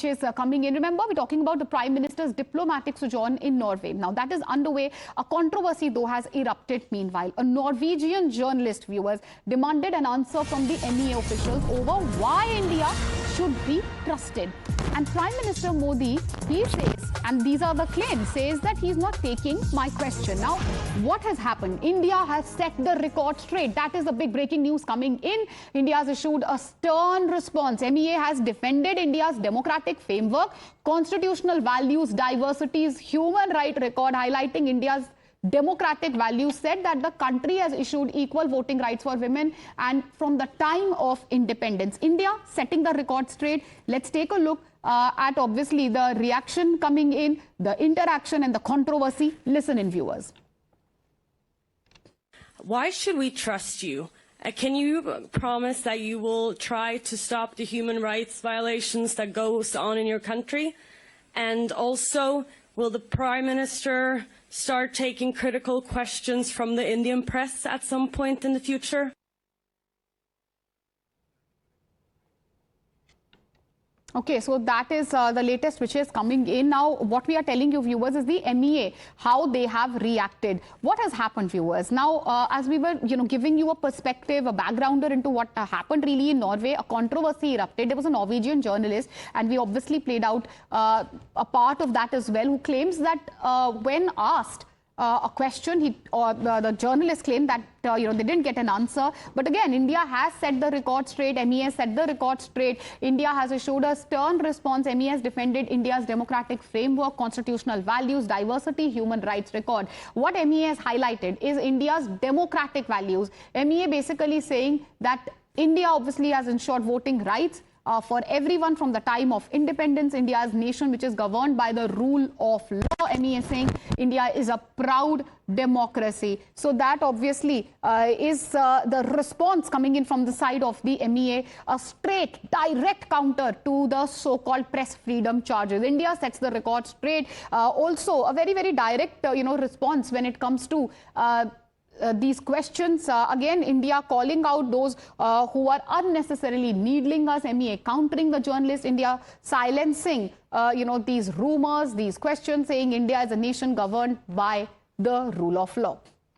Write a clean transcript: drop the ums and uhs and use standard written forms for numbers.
is coming in. Remember, we're talking about the Prime Minister's diplomatic sojourn in Norway. Now, that is underway. A controversy, though, has erupted meanwhile. A Norwegian journalist, viewers, demanded an answer from the MEA officials over why India should be trusted. And Prime Minister Modi, he says, and these are the claims, says that he's not taking my question. Now, what has happened? India has set the record straight. That is the big breaking news coming in. India has issued a stern response. MEA has defended India's democratic framework, constitutional values, diversities, human right record, highlighting India's democratic values, said that the country has issued equal voting rights for women and from the time of independence. India setting the record straight. Let's take a look at obviously the reaction coming in, the interaction and the controversy. Listen in, viewers. Why should we trust you? Can you promise that you will try to stop the human rights violations that goes on in your country? And also, will the Prime Minister start taking critical questions from the Indian press at some point in the future? Okay, so that is the latest which is coming in. Now, what we are telling you, viewers, is the MEA, how they have reacted. What has happened, viewers? Now, as we were, giving you a perspective, a backgrounder into what happened really in Norway, a controversy erupted. There was a Norwegian journalist, and we obviously played out a part of that as well, who claims that when asked a question, the journalist claimed that they didn't get an answer. But again, India has set the record straight. MEA has set the record straight. India has issued a stern response. MEA has defended India's democratic framework, constitutional values, diversity, human rights record. What MEA has highlighted is India's democratic values. MEA basically saying that India obviously has ensured voting rights for everyone from the time of independence. India's nation which is governed by the rule of law. MEA saying India is a proud democracy. So that obviously is the response coming in from the side of the MEA, a straight, direct counter to the so-called press freedom charges. India sets the record straight. Also, a very, very direct, response when it comes to these questions. Again, India calling out those who are unnecessarily needling us, MEA countering the journalists, India silencing, these rumors, these questions, saying India is a nation governed by the rule of law.